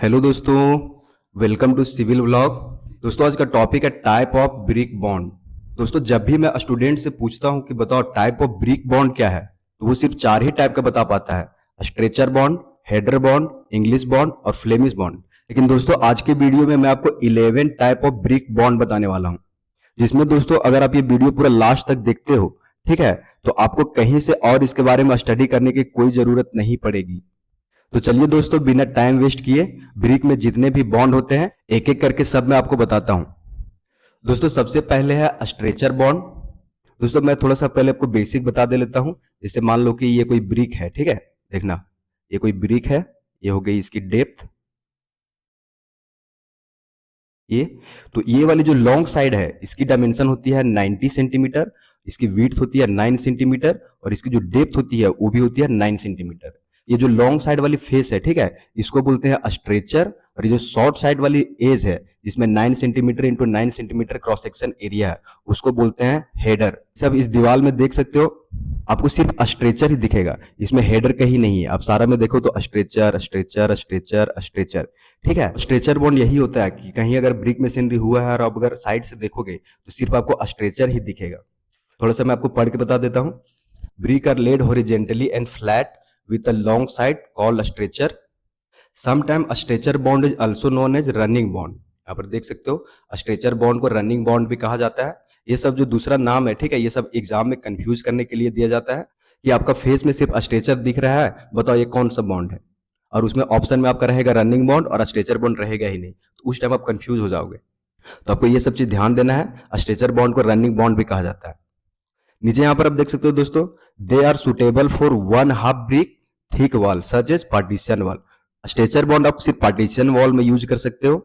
Hello दोस्तों, welcome to civil blog. दोस्तों आज का टॉपिक है टाइप ऑफ ब्रिक बॉन्ड। दोस्तों जब भी मैं स्टूडेंट से पूछता हूं कि बताओ टाइप ऑफ ब्रिक बॉन्ड क्या है, तो वो सिर्फ चार ही टाइप का बता पाता है: stretcher bond, header bond, English bond और फ्लेमिश बॉन्ड। लेकिन दोस्तों आज के वीडियो में मैं आपको 11 टाइप ऑफ ब्रिक बॉन्ड बताने वाला हूं, जिसमें दोस्तों अगर आप ये वीडियो पूरा लास्ट तक देखते हो, ठीक है, तो आपको कहीं से और इसके बारे में स्टडी करने की कोई जरूरत नहीं पड़ेगी। तो चलिए दोस्तों बिना टाइम वेस्ट किए ब्रिक में जितने भी बॉन्ड होते हैं एक एक करके सब मैं आपको बताता हूं। दोस्तों सबसे पहले है स्ट्रेचर बॉन्ड। दोस्तों मैं थोड़ा सा पहले आपको बेसिक बता दे लेता हूं। जैसे मान लो कि ये कोई ब्रिक है, ठीक है, देखना ये कोई ब्रिक है, ये हो गई इसकी डेप्थ, ये तो ये वाली जो लॉन्ग साइड है इसकी डायमेंशन होती है 90 सेंटीमीटर, इसकी विड्थ होती है 9 सेंटीमीटर और इसकी जो डेप्थ होती है वो भी होती है 9 सेंटीमीटर। ये जो लॉन्ग साइड वाली फेस है, ठीक है, इसको बोलते हैं स्ट्रेचर। और ये जो शॉर्ट साइड वाली एज है जिसमें 9 centimetre into 9 centimetre cross section area है, उसको बोलते हैं हेडर। सब इस दीवार में देख सकते हो, आपको सिर्फ स्ट्रेचर ही दिखेगा, इसमें हेडर कहीं नहीं है। आप सारा में देखो तो स्ट्रेचर स्ट्रेचर स्ट्रेचर स्ट्रेचर, ठीक है। स्ट्रेचर बॉन्ड यही होता है कि कहीं अगर ब्रिक मशीनरी हुआ है और आप अगर साइड से देखोगे तो सिर्फ आपको स्ट्रेचर ही दिखेगा। थोड़ा सा मैं आपको पढ़ के बता देता हूं। Brick are laid horizontally and flat with a long side called stretcher. Sometimes a stretcher bond is also known as running bond. यहाँ पर देख सकते हो स्ट्रेचर बॉन्ड को रनिंग बॉन्ड भी कहा जाता है। ये सब जो दूसरा नाम है, ठीक है, ये सब एग्जाम में कंफ्यूज करने के लिए दिया जाता है कि आपका फेस में सिर्फ स्ट्रेचर दिख रहा है, बताओ ये कौन सा बॉन्ड है, और उसमें ऑप्शन में आपका रहेगा रनिंग बॉन्ड और स्ट्रेचर बॉन्ड रहेगा ही नहीं, तो उस टाइम आप कंफ्यूज हो जाओगे। तो आपको ये सब चीज ध्यान देना है। स्ट्रेचर बॉन्ड को रनिंग बॉन्ड भी कहा जाता है। नीचे यहां पर आप देख सकते हो दोस्तों, they are suitable for one half brick thick wall such as partition wall. Stretcher bond आप सिर्फ पार्टीशन वॉल में यूज कर सकते हो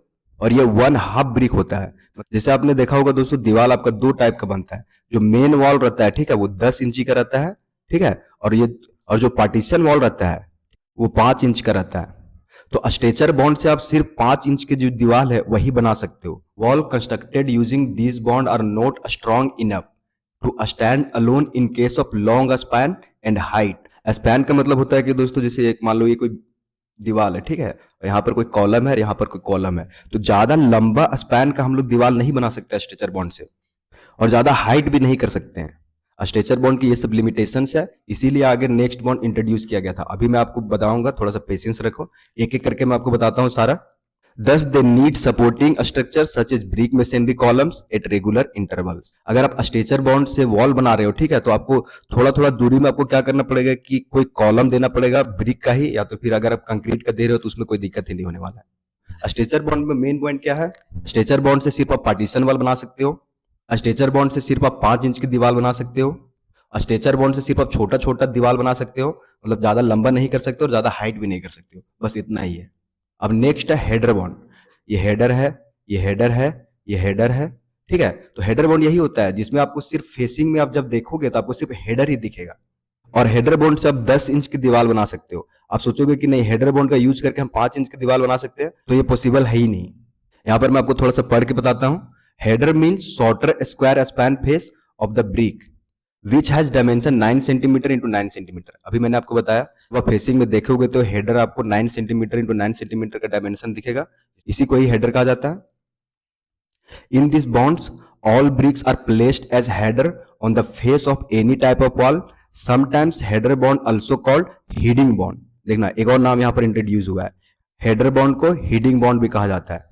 और ये वन हाफ ब्रिक होता है। जैसे आपने देखा होगा दोस्तों, दीवार आपका दो टाइप का बनता है। जो मेन वॉल रहता है, ठीक है, वो 10 इंची का रहता है, ठीक है, और जो पार्टीशन वॉल रहता है वो 5 इंच का रहता है। तो स्ट्रेचर बॉन्ड से आप सिर्फ 5 इंच की जो दीवार है वही बना सकते हो। Wall constructed using this bond are not strong enough to stand alone in case of long span and height. Span का मतलब होता है कि दोस्तों जैसे एक मान लो ये कोई दीवार है, ठीक है, और यहाँ पर कोई कॉलम है, यहाँ पर कोई कॉलम है, तो ज्यादा लंबा स्पैन का हम लोग दीवार नहीं बना सकते स्ट्रेचर बॉन्ड से, और ज्यादा हाइट भी नहीं कर सकते हैं। स्ट्रेचर बॉन्ड की ये सब लिमिटेशंस है, इसीलिए आगे नेक्स्ट बॉन्ड इंट्रोड्यूस किया गया था। अभी मैं आपको बताऊंगा, थोड़ा सा पेशेंस रखो, एक एक करके मैं आपको बताता हूँ सारा। Thus they need supporting structures such as brick masonry columns at regular intervals. अगर आप स्ट्रेचर बॉन्ड से वॉल बना रहे हो, ठीक है, तो आपको थोड़ा थोड़ा दूरी में आपको क्या करना पड़ेगा कि कोई कॉलम देना पड़ेगा ब्रिक का ही, या तो फिर अगर आप कंक्रीट का दे रहे हो तो उसमें कोई दिक्कत ही नहीं होने वाला है। स्ट्रेचर बॉन्ड में मेन पॉइंट क्या है? स्ट्रेचर बॉन्ड से सिर्फ आप पार्टीशन वॉल बना सकते हो। स्ट्रेचर बॉन्ड से सिर्फ आप 5 इंच की दीवार बना सकते हो। स्ट्रेचर बॉन्ड से सिर्फ आप छोटा छोटा दीवार बना सकते हो, मतलब ज्यादा लंबा नहीं कर सकते और ज्यादा हाइट भी नहीं कर सकते हो, बस इतना ही है। अब नेक्स्ट है हेडर बॉन्ड। ये हेडर है, ये हेडर है, ये हेडर है, ठीक है। तो हेडर बॉन्ड यही होता है जिसमें आपको सिर्फ फेसिंग में आप जब देखोगे तो आपको सिर्फ हेडर ही दिखेगा। और हेडर बॉन्ड से आप 10 इंच की दीवार बना सकते हो। आप सोचोगे कि नहीं हेडर बॉन्ड का यूज करके हम 5 इंच की दीवार बना सकते हैं, तो ये पॉसिबल है ही नहीं। यहां पर मैं आपको थोड़ा सा पढ़ के बताता हूं। Header means shorter square span face of the brick which has dimension 9 centimetre into 9 centimetre. अभी मैंने आपको बताया, जब आप फेसिंग में देखोगे तो हेडर आपको 9 सेंटीमीटर इंटू 9 सेंटीमीटर का डायमेंशन दिखेगा, इसी को ही हेडर कहा जाता है। In this bonds all bricks are placed as header on the face of any type of wall, sometimes header bond also called heading bond. देखना एक और नाम यहां पर इंट्रोड्यूस हुआ है, हेडर बॉन्ड को हीडिंग बॉन्ड भी कहा जाता है।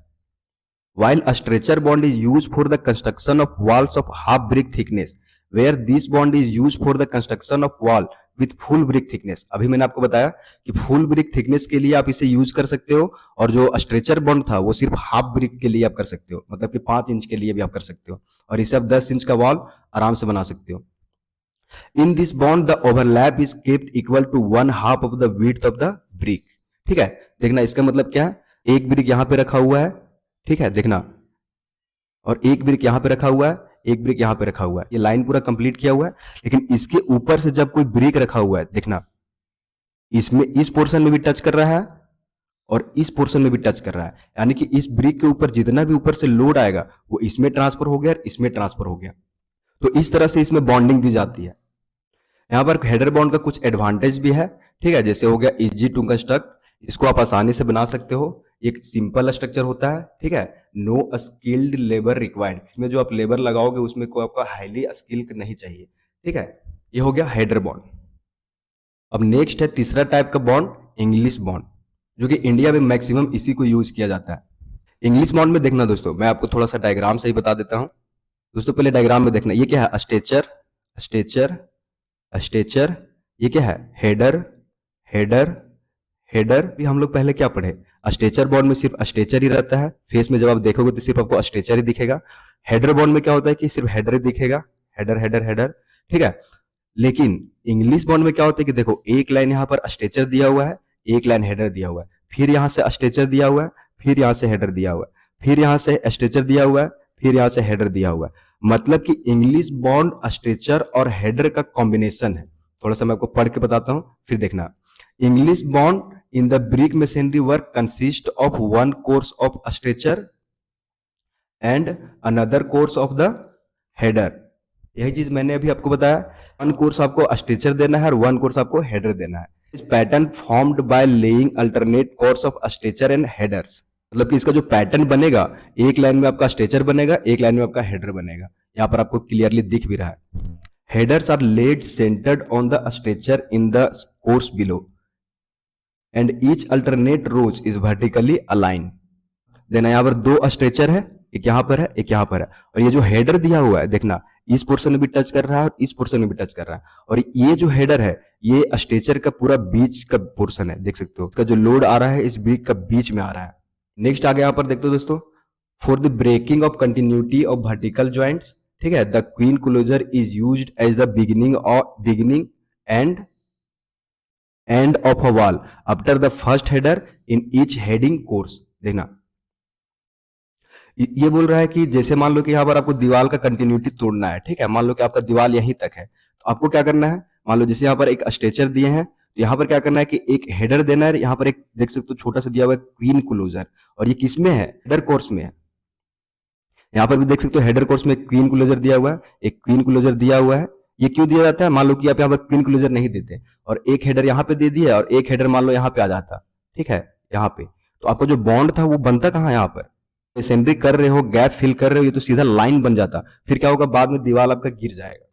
While a stretcher bond is used for the construction of walls of half brick thickness, where this bond is used for the construction of wall with full brick thickness। अभी मैंने आपको बताया कि full brick thickness के लिए आप इसे use कर सकते हो, और जो स्ट्रेचर बॉन्ड था वो सिर्फ हाफ ब्रिक के लिए आप कर सकते हो, मतलब कि 5 इंच के लिए भी आप कर सकते हो, और इसे आप 10 इंच का वॉल आराम से बना सकते हो। In this bond the overlap is kept equal to 1/2 of the width of the brick, ठीक है। देखना इसका मतलब क्या है, एक ब्रिक यहां पे रखा हुआ है, ठीक है, देखना, और एक ब्रिक यहां पे रखा हुआ है, एक ब्रिक यहां पे रखा हुआ है, ये लाइन पूरा कंप्लीट किया हुआ है। लेकिन इसके ऊपर से जब कोई ब्रिक रखा हुआ है, देखना इसमें इस पोर्शन में भी टच कर रहा है और इस पोर्शन में भी टच कर रहा है, यानी कि इस ब्रिक के ऊपर जितना भी ऊपर से लोड आएगा वो इसमें ट्रांसफर हो गया और इसमें ट्रांसफर हो गया। तो इस तरह से इसमें बॉन्डिंग दी जाती है। यहां पर हेडर बॉन्ड का कुछ एडवांटेज भी है, ठीक है, जैसे हो गया इजी टू कंस्ट्रक्ट, इसको आप आसानी से बना सकते हो, एक सिंपल स्ट्रक्चर होता है, ठीक है। नो स्किल्ड लेबर रिक्वायर्ड, इसमें जो आप लेबर लगाओगे उसमें कोई आपका हाईली स्किल्ड नहीं चाहिए, ठीक है। ये हो गया हेडर बॉन्ड। अब नेक्स्ट है तीसरा टाइप का बॉन्ड, इंग्लिश बॉन्ड, जो कि इंडिया में मैक्सिमम इसी को यूज किया जाता है। इंग्लिश बॉन्ड में देखना दोस्तों, मैं आपको थोड़ा सा डायग्राम से ही बता देता हूं। दोस्तों पहले डायग्राम में देखना, ये क्या है, स्ट्रेचर, स्ट्रेचर, स्ट्रेचर, ये क्या है, हेडर, हेडर, हेडर। भी हम लोग पहले क्या पढ़े, स्ट्रेचर बॉन्ड में सिर्फ स्ट्रेचर ही रहता है, फेस में जब आप देखोगे तो सिर्फ आपको स्ट्रेचर ही दिखेगा। हेडर बॉन्ड में क्या होता है कि सिर्फ हेडर ही दिखेगा, हेडर हेडर हेडर, ठीक है। लेकिन इंग्लिश बॉन्ड में क्या होता है कि देखो एक लाइन यहाँ पर स्ट्रेचर दिया हुआ है, एक लाइन हेडर दिया हुआ है, फिर यहाँ से स्ट्रेचर दिया हुआ है, फिर यहाँ से हेडर दिया हुआ है, फिर यहाँ से स्ट्रेचर दिया हुआ है, फिर यहाँ से हेडर दिया हुआ है। मतलब कि इंग्लिश बॉन्ड स्ट्रेचर और हेडर का कॉम्बिनेशन है। थोड़ा सा मैं आपको पढ़ के बताता हूं, फिर देखना। English bond in the brick machinery work consist of one course of stretcher and another course of the header. यही चीज मैंने अभी आपको बताया, वन कोर्स आपको स्ट्रेचर देना है और वन कोर्स आपको हेडर देना है। इस pattern formed by laying alternate course of stretcher and headers, मतलब कि इसका जो पैटर्न बनेगा, एक लाइन में आपका स्ट्रेचर बनेगा, एक लाइन में आपका हेडर बनेगा। यहां पर आपको क्लियरली दिख भी रहा है। Headers are laid centred on the stretcher in the course below and each alternate rows is vertically align. देना यहाँ पर दो स्ट्रेचर है, एक यहाँ पर है, एक यहाँ पर है, और ये जो हेडर दिया हुआ है देखना, इस पोर्शन में भी टच कर रहा है और इस पोर्शन में भी टच कर रहा है। और ये जो हेडर है ये स्ट्रेचर का पूरा बीच का पोर्शन है, देख सकते हो। इसका जो लोड आ रहा है इस ब्रिक का बीच में आ रहा है। नेक्स्ट आगे यहाँ पर देखते हो दोस्तों, for the breaking of continuity of vertical joints, ठीक है, the queen closer is used as the beginning and of a wall after the first header in each heading course. देखना ये बोल रहा है कि जैसे मान लो कि यहाँ पर आपको दीवार का कंटिन्यूटी तोड़ना है, ठीक है। मान लो कि आपका दीवार यहीं तक है, तो आपको क्या करना है, मान लो जैसे यहाँ पर एक स्ट्रेचर दिए हैं, तो यहाँ पर क्या करना है कि एक हेडर देना है। यहाँ पर एक देख सकते हो छोटा सा दिया हुआ है क्वीन क्लोजर, और ये किस में है, हेडर कोर्स में है। यहाँ पर भी देख सकते हो हेडर कोर्स में क्वीन क्लोजर दिया हुआ है, एक क्वीन क्लोजर दिया हुआ है। ये क्यों दिया जाता है, मान लो कि आप यहाँ पर क्वीन क्लोजर नहीं देते और एक हेडर यहाँ पे दे दिया और एक हेडर मान लो यहाँ पे आ जाता, ठीक है, यहाँ पे, तो आपका जो बॉन्ड था वो बनता कहाँ, यहाँ पर असेंबली कर रहे हो, गैप फिल कर रहे हो, ये तो सीधा लाइन बन जाता, फिर क्या होगा, बाद में दीवार आपका गिर जाएगा।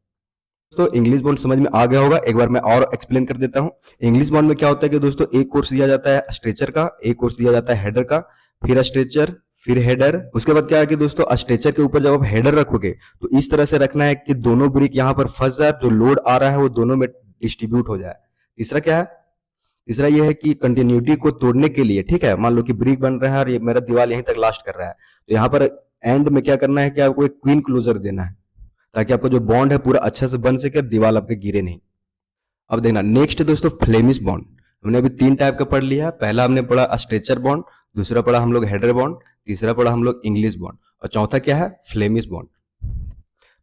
तो इंग्लिश बॉन्ड समझ में आ गया होगा, एक बार मैं और एक्सप्लेन कर देता हूं। इंग्लिश बॉन्ड में क्या होता है कि दोस्तों एक कोर्स दिया जाता है स्ट्रेचर का, एक कोर्स दिया जाता है हेडर का, फिर स्ट्रेचर, फिर हेडर। उसके बाद क्या है कि दोस्तों स्ट्रेचर के ऊपर जब आप हेडर रखोगे तो इस तरह से रखना है कि दोनों ब्रिक यहाँ पर फंस जाए, जो लोड आ रहा है वो दोनों में डिस्ट्रीब्यूट हो जाए। तीसरा क्या है, तीसरा ये है कि कंटिन्यूटी को तोड़ने के लिए, ठीक है, मान लो कि ब्रिक बन रहा है और ये मेरा दीवार यहीं तक लास्ट कर रहा है, तो यहाँ पर एंड में क्या करना है कि आपको एक क्वीन क्लोजर देना है, ताकि आपका जो बॉन्ड है पूरा अच्छा से बन सके, दीवार आपके गिरे नहीं। अब देखना नेक्स्ट दोस्तों, फ्लेमिश बॉन्ड। हमने अभी तीन टाइप का पढ़ लिया। पहला हमने पढ़ा स्ट्रेचर बॉन्ड, दूसरा पढ़ा हम लोग हेडर बॉन्ड, तीसरा पढ़ा हम लोग इंग्लिश बॉन्ड, और चौथा क्या है, फ्लेमिश बॉन्ड।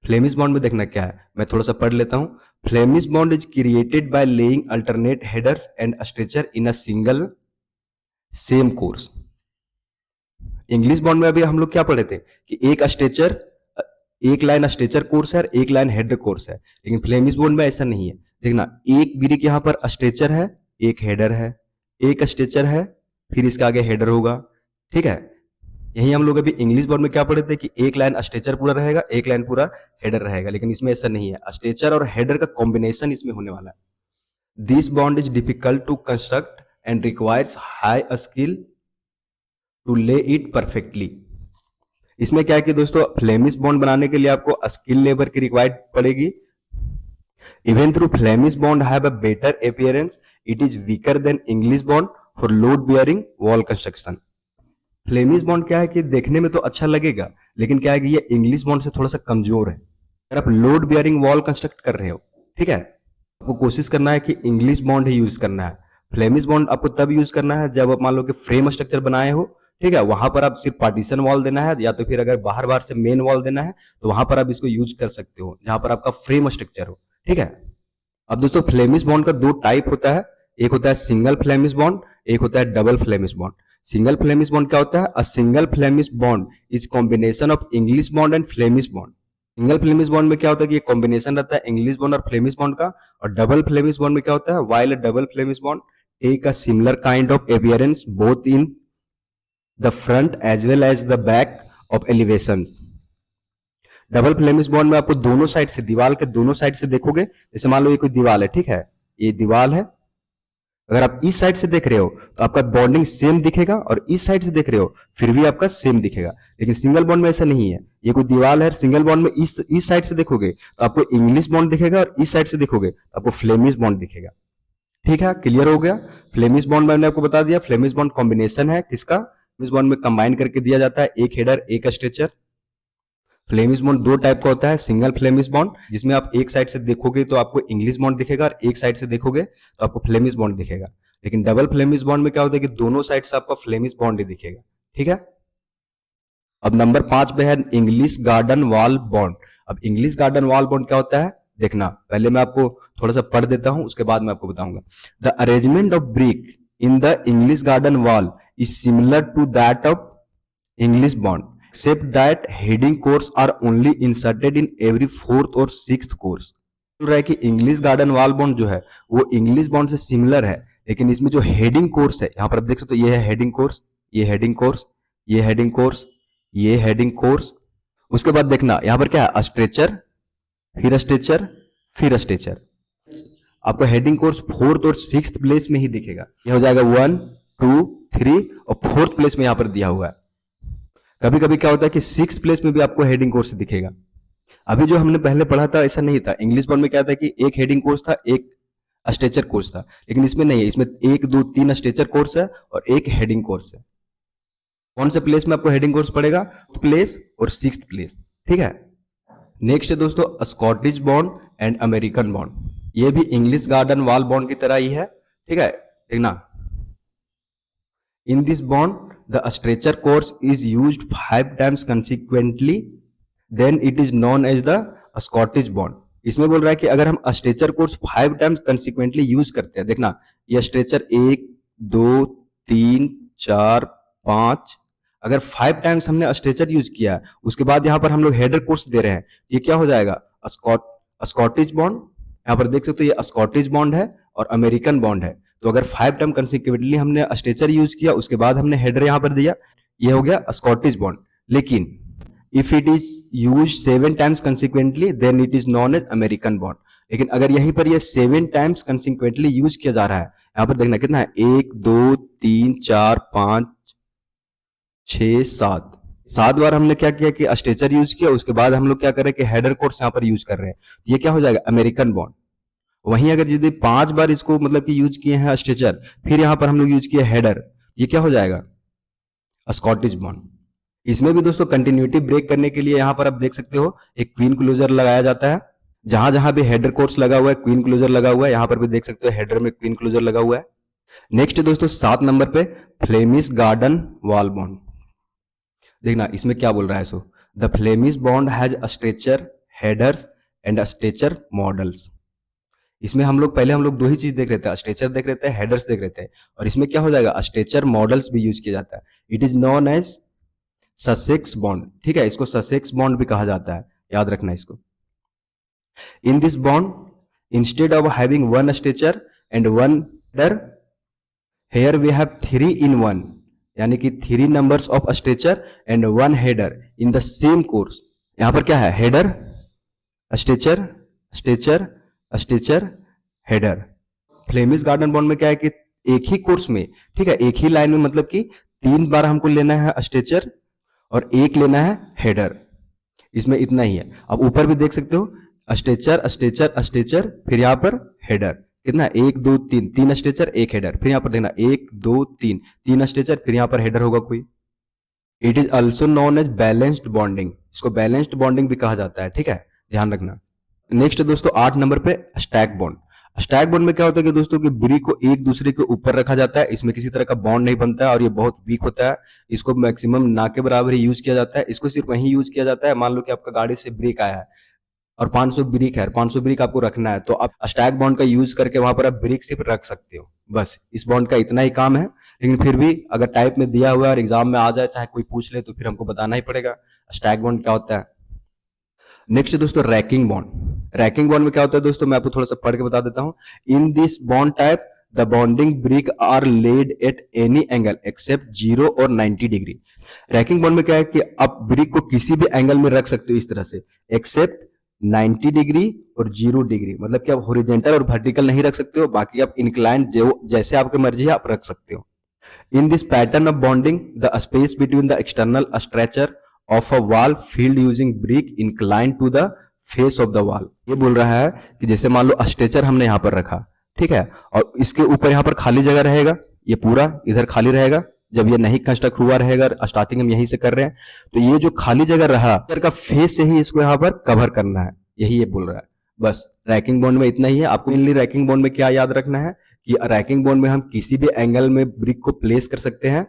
फ्लेमिश बॉन्ड में देखना क्या है, मैं थोड़ा सा पढ़ लेता हूं। Flemish bond is created by laying alternate headers and stretcher in a single same course. English bond में अभी हम लोग क्या पढ़े थे कि एक स्ट्रेचर, एक लाइन स्ट्रेचर कोर्स है और एक लाइन हेडर कोर्स है, लेकिन फ्लेमिश बॉन्ड में ऐसा नहीं है। देखना एक ब्रिक यहां पर स्ट्रेचर है, एक हेडर है, एक स्ट्रेचर है, फिर इसके आगे हेडर होगा, ठीक है। यही हम लोग अभी इंग्लिश बॉन्ड में क्या पढ़े थे कि एक लाइन स्ट्रेचर पूरा रहेगा, एक लाइन पूरा हेडर रहेगा, लेकिन इसमें ऐसा नहीं है, स्ट्रेचर और हेडर का कॉम्बिनेशन इसमें होने वाला है। This bond is difficult to construct and requires high skill to lay it perfectly. इसमें क्या है कि दोस्तों फ्लेमिश बॉन्ड बनाने के लिए आपको स्किल लेबर की रिक्वायर्ड पड़ेगी। Even through Flemish bond have a better appearance, it is weaker then English bond for load bearing wall construction. Flemish bond क्या है कि देखने में तो अच्छा लगेगा, लेकिन क्या है कि ये इंग्लिश बॉन्ड से थोड़ा सा कमजोर है। अगर आप लोड बियरिंग वॉल कंस्ट्रक्ट कर रहे हो, ठीक है, आपको कोशिश करना है कि इंग्लिश बॉन्ड ही यूज करना है। फ्लेमिश बॉन्ड आपको तब यूज करना है जब आप मान लो कि फ्रेम स्ट्रक्चर बनाए हो, ठीक है, वहां पर आप सिर्फ पार्टीशन वॉल देना है, या तो फिर अगर बाहर बाहर से मेन वॉल देना है तो वहां पर आप इसको यूज कर सकते हो, जहां पर आपका फ्रेम स्ट्रक्चर हो, ठीक है। अब दोस्तों फ्लेमिश बॉन्ड का दो टाइप होता है, एक होता है सिंगल फ्लेमिश बॉन्ड, एक होता है double flemish bond. Single flemish bond क्या होता है, a single flemish bond is combination of English bond and flemish bond. Single flemish bond में क्या होता है कि ये कॉम्बिनेशन रहता है इंग्लिश बॉन्ड और फ्लेमिश बॉन्ड का। और डबल फ्लेमिश बॉन्ड में क्या होता है, while a double flemish bond take a similar kind of appearance both in the front as well as the back of elevations. Double flemish bond में आपको दोनों साइड से, दीवार के दोनों साइड से देखोगे, जैसे मान लो ये कोई दीवार है, ठीक है, ये दीवार है, अगर आप इस साइड से देख रहे हो तो आपका बॉन्डिंग सेम दिखेगा, और इस साइड से देख रहे हो फिर भी आपका सेम दिखेगा। लेकिन सिंगल बॉन्ड में ऐसा नहीं है, ये कोई दीवार है, सिंगल बॉन्ड में इस साइड से देखोगे तो आपको इंग्लिश बॉन्ड दिखेगा, और इस साइड से देखोगे तो आपको फ्लेमिश बॉन्ड दिखेगा। ठीक है, क्लियर हो गया। फ्लेमिश बॉन्ड मैंने आपको बता दिया, फ्लेमिश बॉन्ड कॉम्बिनेशन है किसका, फ्लेमिश बॉन्ड में कंबाइन करके दिया जाता है, एक हेडर एक स्ट्रेचर। फ्लेमिश बॉन्ड दो टाइप का होता है, सिंगल फ्लेमिश बॉन्ड जिसमें आप एक साइड से देखोगे तो आपको इंग्लिश बॉन्ड दिखेगा, और एक साइड से देखोगे तो आपको फ्लेमिश बॉन्ड दिखेगा। लेकिन डबल फ्लेमिश बॉन्ड में क्या होता है कि दोनों साइड से आपका फ्लेमिश बॉन्ड ही दिखेगा। ठीक है, अब नंबर 5 पे है इंग्लिश गार्डन वॉल बॉन्ड। अब इंग्लिश गार्डन वॉल बॉन्ड क्या होता है देखना, पहले मैं आपको थोड़ा सा पढ़ देता हूं, उसके बाद मैं आपको बताऊंगा। The arrangement of brick in the English garden wall is similar to that of English bond, except that heading course are only inserted in every fourth और sixth course। बोल रहा है कि इंग्लिश गार्डन वॉल बॉन्ड जो है वो English bond से similar है, लेकिन इसमें जो हेडिंग कोर्स है, यहां पर आप देख सकते हो, ये है हेडिंग कोर्स, ये हेडिंग कोर्स, ये हेडिंग कोर्स, ये हेडिंग कोर्स। उसके बाद देखना यहां पर क्या है, स्ट्रेचर, फिर स्ट्रेचर, फिर स्ट्रेचर। आपको हेडिंग कोर्स फोर्थ और सिक्स्थ प्लेस में ही दिखेगा, यह हो जाएगा 1 2 3 और फोर्थ प्लेस में यहां पर दिया हुआ है। कभी कभी क्या होता है कि सिक्स प्लेस में भी आपको हेडिंग कोर्स दिखेगा। अभी जो हमने पहले पढ़ा था ऐसा नहीं था, इंग्लिश बॉन्ड में क्या था कि एक हेडिंग कोर्स था, एक स्ट्रेचर कोर्स था, लेकिन इसमें नहीं है, इसमें 1 2 3 स्ट्रेचर कोर्स है और एक हेडिंग कोर्स है। कौन से प्लेस में आपको हेडिंग कोर्स पड़ेगा, प्लेस और सिक्स्थ प्लेस। ठीक है, नेक्स्ट है दोस्तों Scottish bond and American bond. ये भी इंग्लिश गार्डन वॉल बॉन्ड की तरह ही है। ठीक है, देखना, इन this bond the stretcher course is used 5 times consequently, then it is known as the Scottish bond। इसमें बोल रहा है कि अगर हम stretcher course 5 times consequently use करते हैं, देखना ये स्ट्रेचर 1 2 3 4 5, अगर 5 टाइम्स हमने स्ट्रेचर यूज किया, उसके बाद यहां पर हम लोग हेडर कोर्स दे रहे हैं, ये क्या हो जाएगा, स्कॉटिश बॉन्ड। यहां पर देख सकते हो ये स्कॉटिश बॉन्ड है और अमेरिकन बॉन्ड है। तो अगर 5 टाइम कंसिक्यूटिवली हमने स्ट्रेचर यूज किया, उसके बाद हमने हेडर यहां पर दिया, ये हो गया स्कॉटिश बॉन्ड। लेकिन if it is use 7 times consequently then it is known as American bond. लेकिन अगर यहीं पर ये 7 टाइम्स कंसिक्वेंटली यूज किया जा रहा है, यहां पर देखना कितना है, 1 2 3 4 5 6 7 बार हमने क्या किया कि स्ट्रेचर यूज किया, उसके बाद हम लोग क्या कर रहे हैं कि हेडर कोर्स यहां पर यूज कर रहे हैं, ये क्या हो जाएगा, अमेरिकन बॉन्ड। वहीं अगर यदि 5 बार इसको मतलब कि यूज किए हैं स्ट्रेचर, फिर यहां पर हम लोग यूज किए हेडर, ये क्या हो जाएगा, स्कॉटिश बॉन्ड। इसमें भी दोस्तों कंटिन्यूटी ब्रेक करने के लिए यहां पर आप देख सकते हो एक क्वीन क्लोजर लगाया जाता है। जहां जहां भी हेडर कोर्स लगा हुआ है क्वीन क्लोजर लगा हुआ है, यहां पर भी देख सकते हो हेडर में क्वीन क्लोजर लगा हुआ है। नेक्स्ट दोस्तों 7 नंबर पे फ्लेमिश गार्डन वॉल बॉन्ड। देखना इसमें क्या बोल रहा है, so the Flemish bond has stretcher, headers and stretcher models. इसमें हम लोग दो ही चीज देख रहे थे, स्ट्रेचर देख रहे थे, हेडर्स देख रहे थे, और इसमें क्या हो जाएगा, स्ट्रेचर मॉडल्स भी यूज किया जाता है। It is known as Sussex bond. ठीक है, इसको ससेक्स बॉन्ड भी कहा जाता है, याद रखना इसको। In this bond instead of having one stretcher and one header, here we have 3 in 1, यानी कि 3 numbers of stretcher and 1 header in the same course. यहां पर क्या है, header stretcher stretcher stretcher header. Flemish garden bond में क्या है कि एक ही कोर्स में, ठीक है, एक ही लाइन में, मतलब कि 3 बार हमको लेना है स्ट्रेचर और 1 लेना है हेडर, इसमें इतना ही है। अब ऊपर भी देख सकते हो स्ट्रेचर स्ट्रेचर स्ट्रेचर, फिर यहां पर हेडर कितना, 1 2 3, 3 स्ट्रेचर 1 हेडर, फिर यहां पर देखना 1 2 3, 3 स्ट्रेचर, फिर यहां पर हेडर होगा कोई। It is also known as balanced bonding, इसको बैलेंस्ड बॉन्डिंग भी कहा जाता है। ठीक है, ध्यान रखना। नेक्स्ट दोस्तों 8 नंबर पे स्टैक बॉन्ड। स्टैक बॉन्ड में क्या होता है कि दोस्तों कि ब्रिक को एक दूसरे के ऊपर रखा जाता है, इसमें किसी तरह का बॉन्ड नहीं बनता है और ये बहुत वीक होता है। इसको मैक्सिमम ना के बराबर ही यूज किया जाता है। इसको सिर्फ वहीं यूज किया जाता है, मान लो कि आपका गाड़ी से ब्रेक आया है और 500 ब्रिक है, 500 ब्रिक आपको रखना है, तो आप स्टैक बॉन्ड का यूज करके वहां पर आप ब्रिक सिर्फ रख सकते हो। बस इस बॉन्ड का इतना ही काम है, लेकिन फिर भी अगर टाइप में दिया हुआ है और एग्जाम में आ जाए, चाहे कोई पूछ ले, तो फिर हमको बताना ही पड़ेगा स्टैक बॉन्ड क्या होता है। नेक्स्ट दोस्तों रैकिंग बॉन्ड। रैकिंग बॉन्ड में क्या होता है दोस्तों, मैं आपको थोड़ा सा पढ़ के बता देता हूं। In this bond type the bonding brick are laid at any angle except 0 और 90 डिग्री। रैकिंग बॉन्ड में क्या है कि आप ब्रिक को किसी भी एंगल में रख सकते हो इस तरह से, एक्सेप्ट 90 डिग्री और 0 डिग्री, मतलब कि आप हॉरिजॉन्टल और वर्टिकल नहीं रख सकते हो, बाकी आप इंक्लाइन जो जैसे आपकी मर्जी है आप रख सकते हो। In this pattern of bonding, the space between the external structure of a wall filled using brick inclined to the face of the wall। ये बोल रहा है कि जैसे मान लो स्ट्रेचर हमने यहाँ पर रखा, ठीक है, और इसके ऊपर यहाँ पर खाली जगह रहेगा, ये पूरा इधर खाली रहेगा, जब ये नहीं कंस्ट्रक्ट हुआ रहेगा, स्टार्टिंग हम यहीं से कर रहे हैं, तो ये जो खाली जगह रहा इधर का फेस से ही इसको यहाँ पर कवर करना है, यही ये बोल रहा है। बस रैकिंग बॉन्ड में इतना ही है। आपको मेनली रैकिंग बॉन्ड में क्या याद रखना है कि रैकिंग बॉन्ड में हम किसी भी एंगल में ब्रिक को प्लेस कर सकते हैं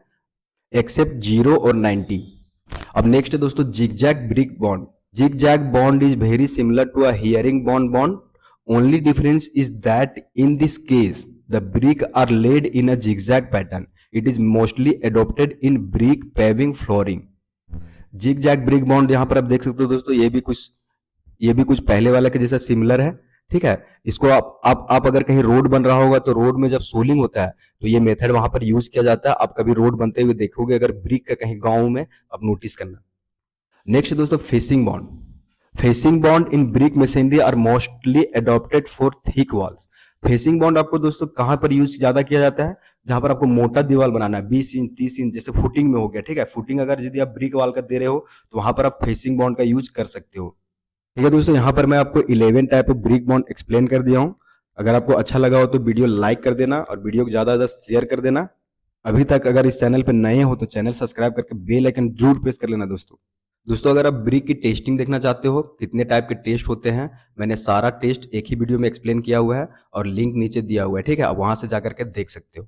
एक्सेप्ट 0 और 90। अब नेक्स्ट है दोस्तों zigzag brick bond. Zigzag bond is very similar to a herring bond, only difference is that in this case the brick are laid in a zigzag pattern. It is mostly adopted in brick paving flooring. Zigzag brick bond यहां पर आप देख सकते हो दोस्तों, ये भी कुछ पहले वाला के जैसा सिमिलर है, ठीक है। इसको आप अगर कहीं रोड बन रहा होगा तो रोड में जब सोलिंग होता है तो ये मेथड वहां पर यूज किया जाता है। आप कभी रोड बनते हुए देखोगे अगर ब्रिक का कहीं गांव में, आप नोटिस करना। नेक्स्ट दोस्तों facing bond. Facing bond in brick masonry are mostly adopted for thick walls. Facing bond आपको दोस्तों कहां पर यूज ज्यादा किया जाता है, जहां पर आपको मोटा दीवार बनाना है 20 इंच 30 इंच, जैसे फुटिंग में हो गया, ठीक है। फुटिंग अगर यदि आप ब्रिक वॉल का दे रहे हो तो वहां पर आप फेसिंग बॉन्ड का यूज कर सकते हो। ठीक है दोस्तों, यहाँ पर मैं आपको 11 type of brick bond explain कर दिया हूँ। अगर आपको अच्छा लगा हो तो वीडियो लाइक कर देना और वीडियो को ज्यादा से ज्यादा शेयर कर देना। अभी तक अगर इस चैनल पर नए हो तो चैनल सब्सक्राइब करके बेल आइकन जरूर प्रेस कर लेना दोस्तों अगर आप ब्रिक की टेस्टिंग देखना चाहते हो, कितने टाइप के टेस्ट होते हैं, मैंने सारा टेस्ट एक ही वीडियो में एक्सप्लेन किया हुआ है और लिंक नीचे दिया हुआ है, ठीक है, आप वहां से जाकर के देख सकते हो।